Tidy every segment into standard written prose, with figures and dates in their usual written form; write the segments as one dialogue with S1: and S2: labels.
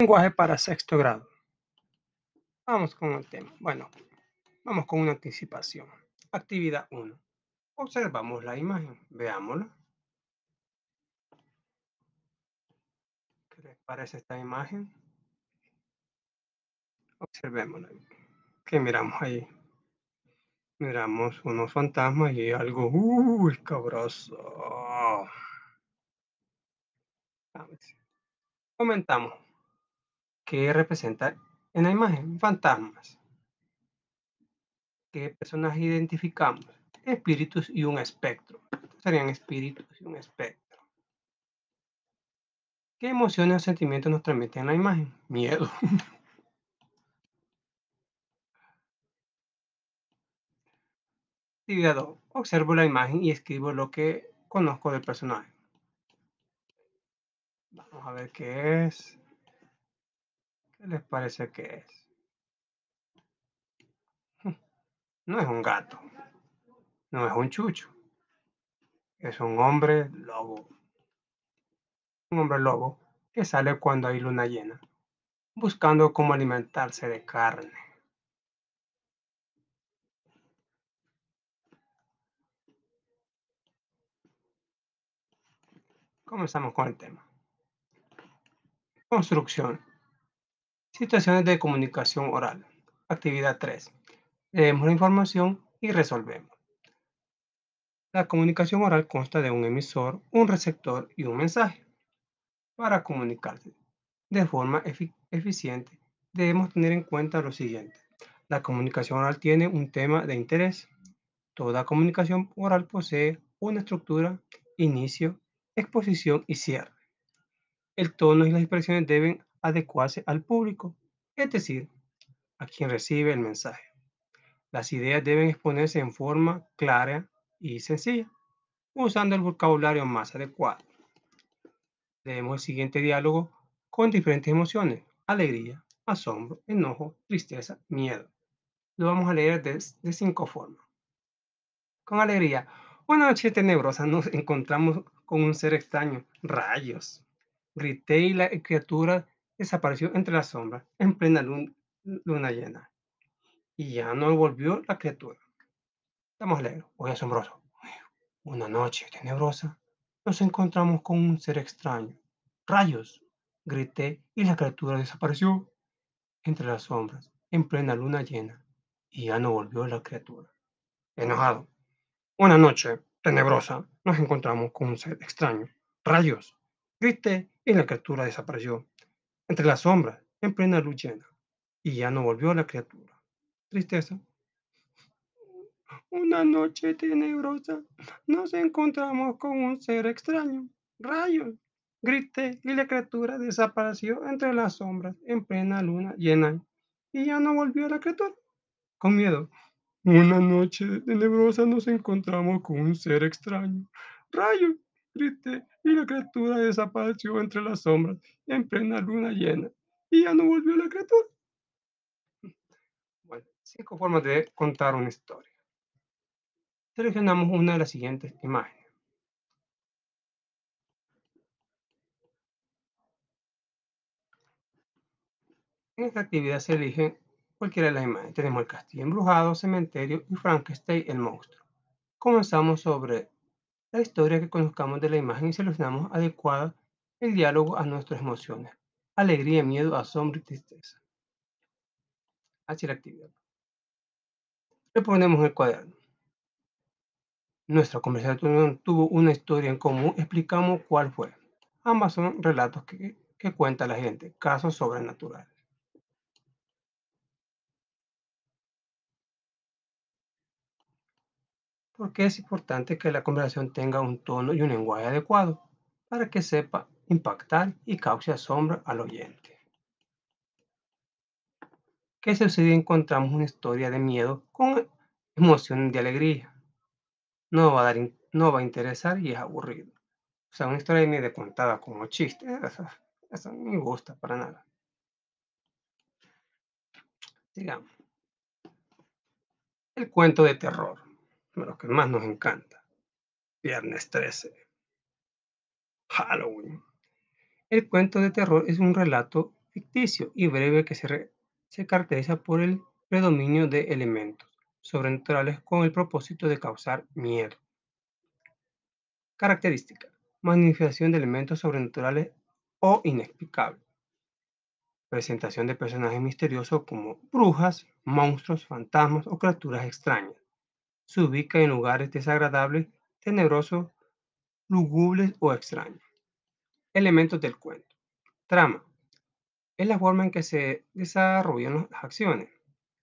S1: Lenguaje para sexto grado. Vamos con el tema. Bueno, vamos con una anticipación. Actividad 1. Observamos la imagen. Veámosla. ¿Qué les parece esta imagen? Observémosla. ¿Qué miramos ahí? Miramos unos fantasmas y algo escabroso. Comentamos. ¿Qué representa en la imagen? Fantasmas. ¿Qué personajes identificamos? Espíritus y un espectro. Estos serían espíritus y un espectro. ¿Qué emociones o sentimientos nos transmiten la imagen? Miedo. Actividad 2. Observo la imagen y escribo lo que conozco del personaje. Vamos a ver qué es. ¿Qué les parece que es? No es un gato. No es un chucho. Es un hombre lobo. Un hombre lobo que sale cuando hay luna llena, buscando cómo alimentarse de carne. Comenzamos con el tema. Construcción. Situaciones de comunicación oral. Actividad 3. Leemos la información y resolvemos. La comunicación oral consta de un emisor, un receptor y un mensaje. Para comunicarse de forma eficiente, debemos tener en cuenta lo siguiente. La comunicación oral tiene un tema de interés. Toda comunicación oral posee una estructura, inicio, exposición y cierre. El tono y las expresiones deben adecuarse al público, es decir, a quien recibe el mensaje. Las ideas deben exponerse en forma clara y sencilla, usando el vocabulario más adecuado. Leemos el siguiente diálogo con diferentes emociones: alegría, asombro, enojo, tristeza, miedo. Lo vamos a leer de 5 formas. Con alegría. Una noche tenebrosa nos encontramos con un ser extraño. Rayos. Grité y la criatura desapareció entre las sombras en plena luna llena. Y ya no volvió la criatura. Vamos a leer. Hoy asombroso. Una noche tenebrosa nos encontramos con un ser extraño. Rayos. Grité y la criatura desapareció entre las sombras en plena luna llena. Y ya no volvió la criatura. Enojado. Una noche tenebrosa nos encontramos con un ser extraño. Rayos. Grité y la criatura desapareció entre las sombras en plena luz llena. Y ya no volvió la criatura. Tristeza. Una noche tenebrosa nos encontramos con un ser extraño. Rayos. Grité y la criatura desapareció entre las sombras en plena luna llena. Y ya no volvió la criatura. Con miedo. Una noche tenebrosa nos encontramos con un ser extraño. Rayos, grité y la criatura desapareció entre las sombras en plena luna llena. Y ya no volvió la criatura. Bueno, 5 formas de contar una historia. Seleccionamos una de las siguientes imágenes. En esta actividad se elige cualquiera de las imágenes. Tenemos el castillo embrujado, cementerio y Frankenstein el monstruo. Comenzamos sobre la historia que conozcamos de la imagen y seleccionamos adecuada el diálogo a nuestras emociones: alegría, miedo, asombro y tristeza. Así la actividad. Le ponemos en el cuaderno. Nuestra conversación tuvo una historia en común, explicamos cuál fue. Ambas son relatos que cuenta la gente, casos sobrenaturales. Porque es importante que la conversación tenga un tono y un lenguaje adecuado para que sepa impactar y cause asombro al oyente. ¿Qué sucede? Encontramos una historia de miedo con emociones de alegría. No va a interesar y es aburrido. O sea, una historia de miedo contada como chiste, eso no me gusta para nada. Digamos, el cuento de terror, de lo que más nos encanta. Viernes 13, Halloween. El cuento de terror es un relato ficticio y breve que se caracteriza por el predominio de elementos sobrenaturales con el propósito de causar miedo. Característica: manifestación de elementos sobrenaturales o inexplicables. Presentación de personajes misteriosos como brujas, monstruos, fantasmas o criaturas extrañas. Se ubica en lugares desagradables, tenebrosos, lúgubres o extraños. Elementos del cuento. Trama: es la forma en que se desarrollan las acciones.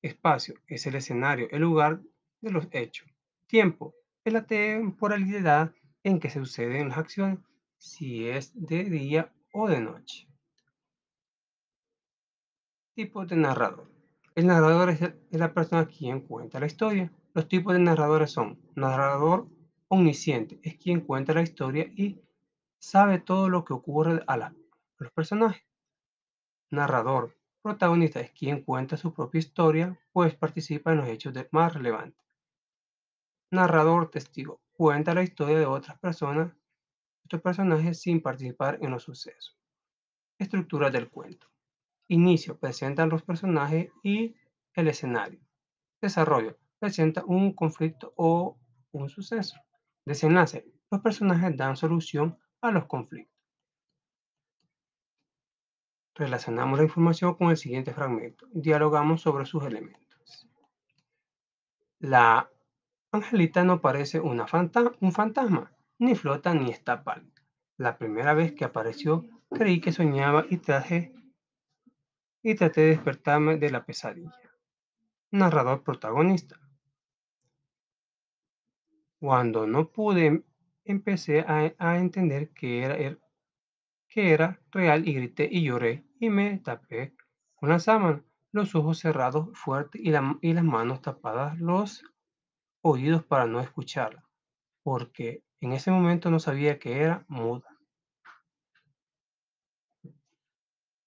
S1: Espacio: es el escenario, el lugar de los hechos. Tiempo: es la temporalidad en que se suceden las acciones, si es de día o de noche. Tipos de narrador. El narrador es la persona quien cuenta la historia. Los tipos de narradores son: narrador omnisciente, es quien cuenta la historia y sabe todo lo que ocurre a los personajes. Narrador protagonista es quien cuenta su propia historia, pues participa en los hechos más relevantes. Narrador testigo cuenta la historia de otras personas, otros personajes sin participar en los sucesos. Estructura del cuento. Inicio: presentan los personajes y el escenario. Desarrollo: presenta un conflicto o un suceso. Desenlace: los personajes dan solución a los conflictos. Relacionamos la información con el siguiente fragmento. Dialogamos sobre sus elementos. La Angelita no parece un fantasma, ni flota ni está pálida. La primera vez que apareció, creí que soñaba y traté de despertarme de la pesadilla. Narrador protagonista. Cuando no pude, empecé a entender que era real y grité y lloré y me tapé con la sábana, los ojos cerrados fuerte y las manos tapadas, los oídos para no escucharla, porque en ese momento no sabía que era muda.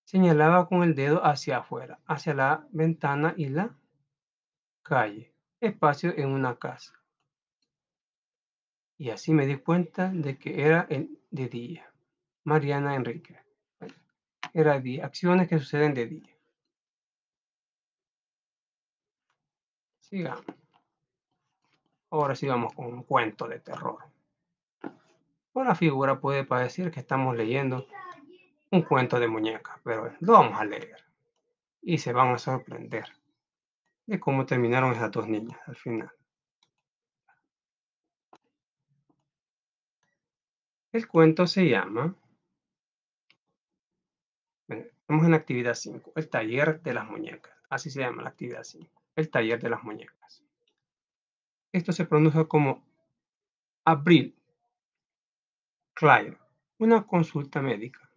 S1: Señalaba con el dedo hacia afuera, hacia la ventana y la calle, espacio en una casa. Y así me di cuenta de que era de día. Mariana Enrique. Era de día. Acciones que suceden de día. Sigamos. Ahora sí vamos con un cuento de terror. Por la figura puede parecer que estamos leyendo un cuento de muñeca, pero lo vamos a leer y se van a sorprender de cómo terminaron esas dos niñas al final. El cuento se llama, bueno, estamos en la actividad 5, el taller de las muñecas. Así se llama la actividad 5, el taller de las muñecas. Esto se pronuncia como Abril Claire, una consulta médica.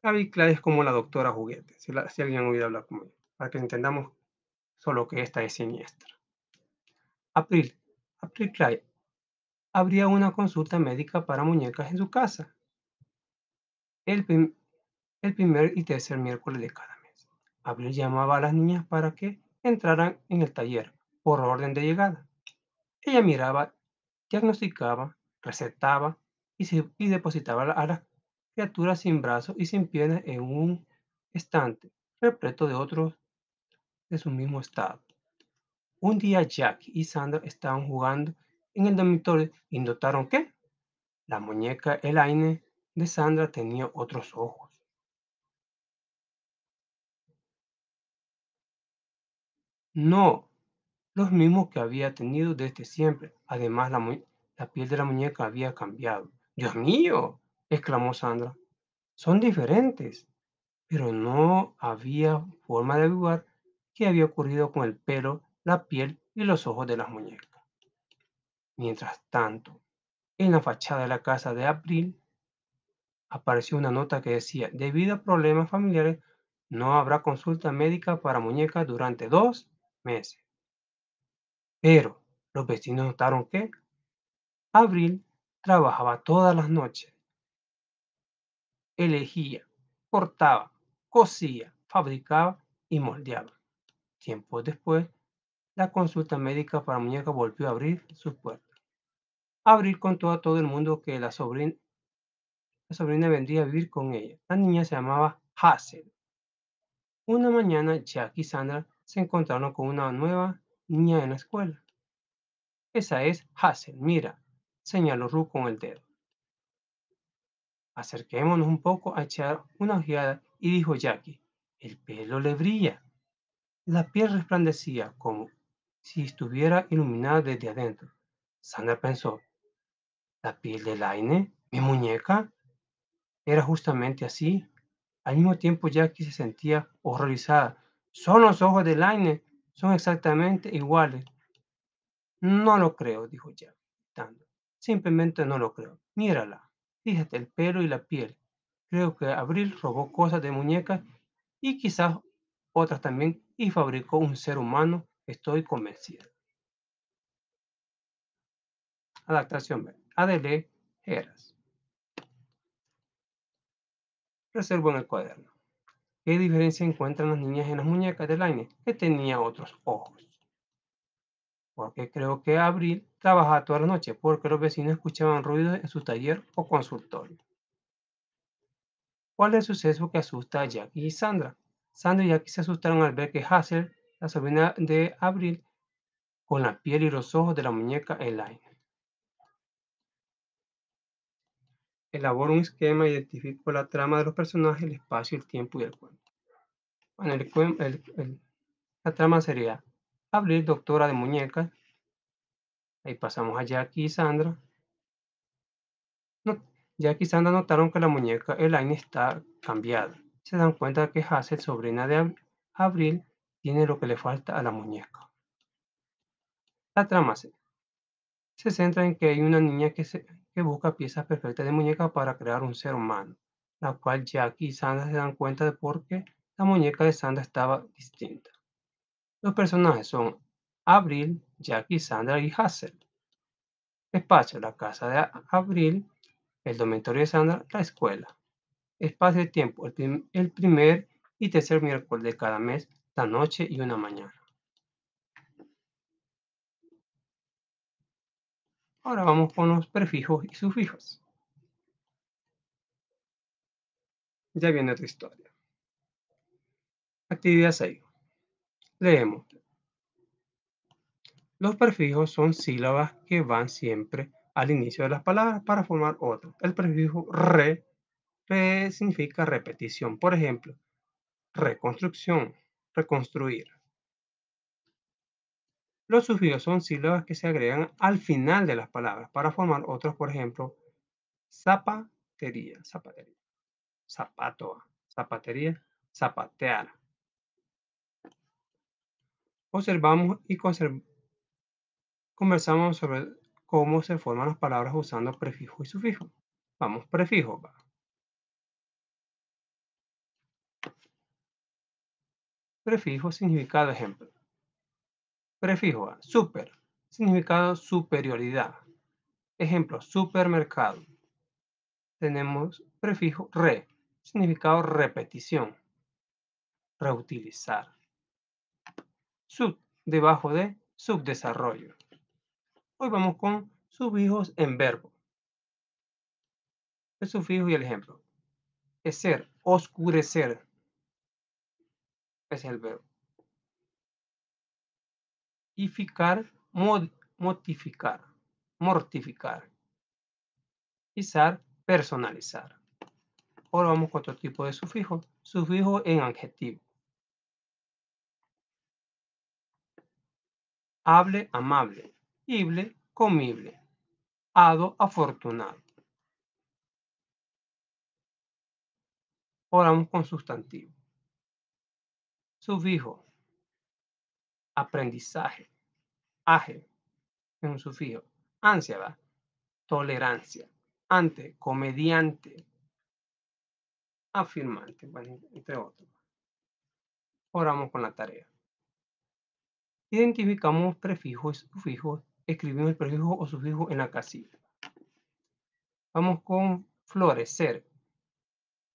S1: Abril Claire es como la doctora juguete, si alguien ha oído hablar como ella, para que entendamos solo que esta es siniestra. April, April Claire, habría una consulta médica para muñecas en su casa el, prim- el primer y tercer miércoles de cada mes. Abril llamaba a las niñas para que entraran en el taller por orden de llegada. Ella miraba, diagnosticaba, recetaba y depositaba a las criaturas sin brazos y sin piernas en un estante repleto de otros de su mismo estado. Un día Jack y Sandra estaban jugando en el dormitorio y notaron que la muñeca Elaine de Sandra tenía otros ojos. No, los mismos que había tenido desde siempre. Además, la piel de la muñeca había cambiado. ¡Dios mío!, exclamó Sandra. Son diferentes. Pero no había forma de averiguar qué había ocurrido con el pelo, la piel y los ojos de las muñecas. Mientras tanto, en la fachada de la casa de April apareció una nota que decía: debido a problemas familiares, no habrá consulta médica para muñecas durante 2 meses. Pero los vecinos notaron que Abril trabajaba todas las noches, elegía, cortaba, cosía, fabricaba y moldeaba. Tiempo después, la consulta médica para muñecas volvió a abrir sus puertas. Abril contó a todo el mundo que la sobrina vendría a vivir con ella. La niña se llamaba Hazel. Una mañana, Jack y Sandra se encontraron con una nueva niña en la escuela. Esa es Hazel, mira, señaló Ru con el dedo. Acerquémonos un poco a echar una ojeada y dijo Jackie, el pelo le brilla. La piel resplandecía como si estuviera iluminada desde adentro. Sandra pensó, ¿la piel de Laine? ¿Mi muñeca? Era justamente así. Al mismo tiempo Jackie se sentía horrorizada. Son los ojos de Laine, son exactamente iguales. No lo creo, dijo Jack, gritando. Simplemente no lo creo. Mírala. Fíjate el pelo y la piel. Creo que Abril robó cosas de muñecas y quizás otras también y fabricó un ser humano. Estoy convencida. Adaptación B. Adele Heras. Reservo en el cuaderno. ¿Qué diferencia encuentran las niñas en las muñecas de Laine que tenía otros ojos? Porque creo que Abril trabajaba toda la noche porque los vecinos escuchaban ruidos en su taller o consultorio. ¿Cuál es el suceso que asusta a Jackie y Sandra? Sandra y Jackie se asustaron al ver que Hazel, la sobrina de Abril, con la piel y los ojos de la muñeca Elaine. Elaboro un esquema, identifico la trama de los personajes, el espacio, el tiempo y el cuento. Bueno, la trama sería Abril, doctora de muñecas. Ahí pasamos a Jackie y Sandra. No- Jackie y Sandra notaron que la muñeca Elaine está cambiada. Se dan cuenta que Hazel, sobrina de Abril, tiene lo que le falta a la muñeca. La trama se centra en que hay una niña que busca piezas perfectas de muñeca para crear un ser humano, la cual Jackie y Sandra se dan cuenta de por qué la muñeca de Sandra estaba distinta. Los personajes son Abril, Jackie, Sandra y Hazel. Espacio, la casa de Abril, el dormitorio de Sandra, la escuela. Espacio de tiempo, el primer y tercer miércoles de cada mes, la noche y una mañana. Ahora vamos con los prefijos y sufijos. Ya viene otra historia. Actividad 6. Leemos. Los prefijos son sílabas que van siempre al inicio de las palabras para formar otras. El prefijo re significa repetición. Por ejemplo, reconstrucción, reconstruir. Los sufijos son sílabas que se agregan al final de las palabras para formar otros. Por ejemplo, zapatería, zapatería, zapato, zapatería, zapatear. Observamos y conversamos sobre cómo se forman las palabras usando prefijo y sufijo. Vamos, prefijo. Va. Prefijo, significado, ejemplo. Prefijo A, super, significado superioridad. Ejemplo, supermercado. Tenemos prefijo re, significado repetición, reutilizar. Sub, debajo de subdesarrollo. Hoy vamos con sufijos en verbo. El sufijo y el ejemplo. Ecer, oscurecer, es el verbo. Ificar, mortificar. Izar, personalizar. Ahora vamos con otro tipo de sufijo. Sufijo en adjetivo. Hable, amable. Ible, comible. Hado, afortunado. Ahora vamos con sustantivo. Sufijo. Aprendizaje. Aje, es un sufijo. Ansia, ¿va? Tolerancia. Ante, comediante. Afirmante, bueno, entre otros. Ahora vamos con la tarea. Identificamos prefijos y sufijos. Escribimos el prefijo o sufijo en la casilla. Vamos con florecer.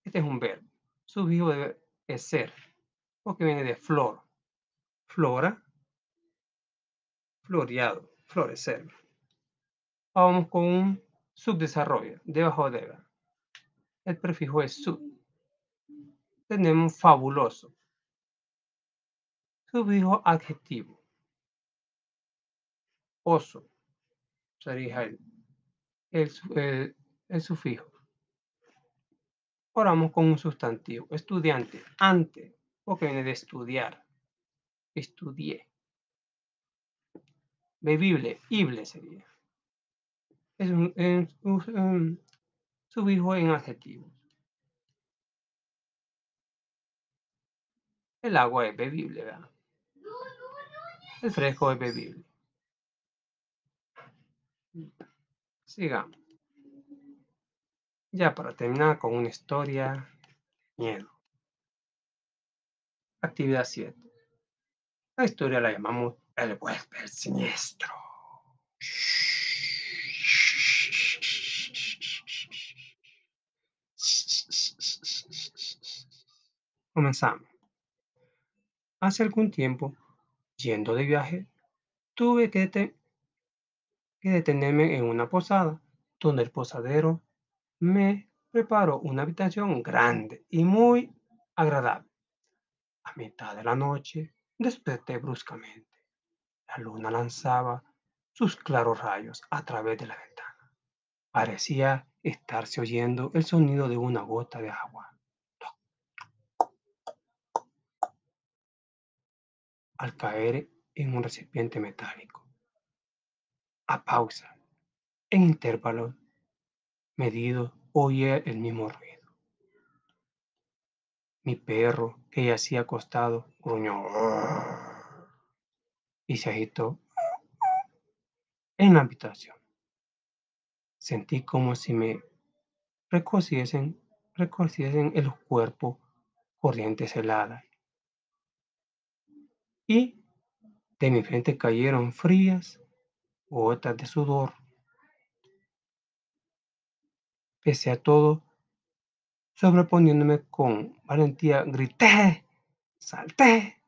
S1: Este es un verbo. Sufijo de ser, porque viene de flor. Flora, floreado, florecer. Vamos con un subdesarrollo, debajo de. El prefijo es sub. Tenemos fabuloso. Sufijo adjetivo. Oso sería el sufijo. Oramos con un sustantivo. Estudiante. Ante. Porque viene de estudiar. Estudié. Bebible. Ible sería. Es un sufijo en adjetivo. El agua es bebible, ¿verdad? El fresco es bebible. Sigamos. Ya para terminar con una historia, miedo. Actividad 7. La historia la llamamos el huésped siniestro. Comenzamos. Hace algún tiempo, yendo de viaje, tuve que detenerme en una posada, donde el posadero me preparó una habitación grande y muy agradable. A mitad de la noche desperté bruscamente. La luna lanzaba sus claros rayos a través de la ventana. Parecía estarse oyendo el sonido de una gota de agua al caer en un recipiente metálico. A pausa, en intervalos medidos, oía el mismo ruido. Mi perro, que yacía acostado, gruñó y se agitó en la habitación. Sentí como si me recociesen el cuerpo corrientes heladas y de mi frente cayeron frías gotas de sudor. Pese a todo, sobreponiéndome con valentía, grité, salté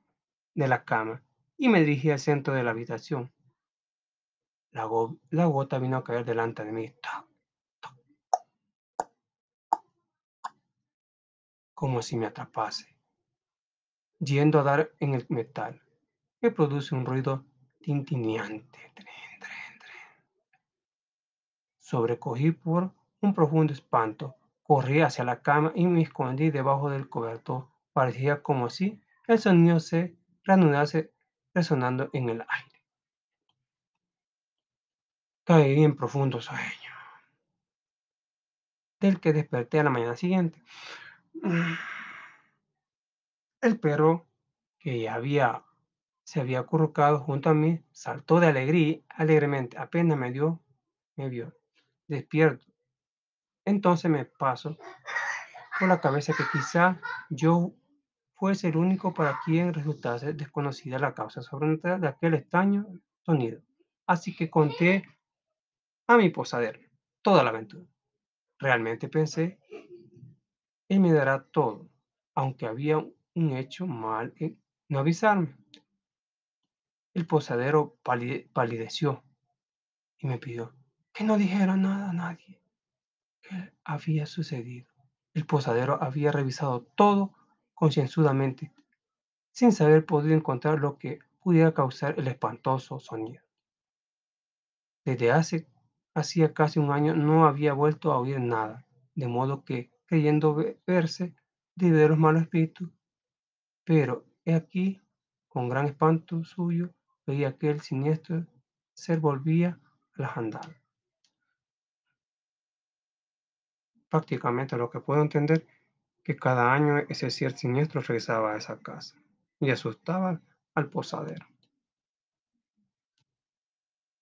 S1: de la cama y me dirigí al centro de la habitación. La gota vino a caer delante de mí, tac, tac, como si me atrapase, yendo a dar en el metal, que produce un ruido tintineante. Tren, tren, tren. Sobrecogí por un profundo espanto. Corrí hacia la cama y me escondí debajo del cobertor. Parecía como si el sonido se reanudase resonando en el aire. Caí en profundo sueño, del que desperté a la mañana siguiente. El perro, que se había acurrucado junto a mí, saltó de alegría, alegremente. Apenas me vio despierto. Entonces me pasó por la cabeza que quizá yo fuese el único para quien resultase desconocida la causa sobrenatural de aquel extraño sonido. Así que conté a mi posadero toda la aventura. Realmente pensé, él me dará todo, aunque había un hecho mal en no avisarme. El posadero palideció y me pidió que no dijera nada a nadie que había sucedido. El posadero había revisado todo concienzudamente, sin haber podido encontrar lo que pudiera causar el espantoso sonido. Desde hacía casi un año no había vuelto a oír nada, de modo que, creyendo verse libre de los malos espíritus, pero he aquí, con gran espanto suyo, veía que el siniestro ser volvía a las andadas. Prácticamente lo que puedo entender que cada año ese ser siniestro regresaba a esa casa y asustaba al posadero.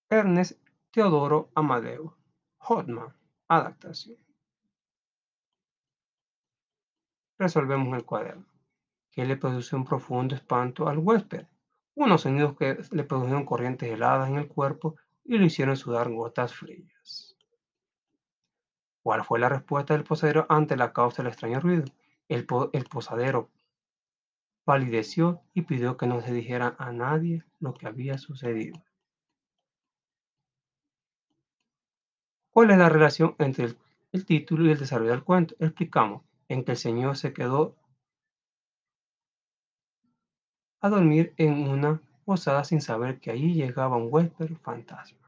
S1: Ernest Teodoro Amadeo Hoffmann, adaptación. Resolvemos el cuaderno, que le produjo un profundo espanto al huésped, unos sonidos que le produjeron corrientes heladas en el cuerpo y lo hicieron sudar gotas frías. ¿Cuál fue la respuesta del posadero ante la causa del extraño ruido? El posadero palideció y pidió que no se dijera a nadie lo que había sucedido. ¿Cuál es la relación entre el título y el desarrollo del cuento? Explicamos en que el señor se quedó a dormir en una posada sin saber que allí llegaba un huésped fantasma.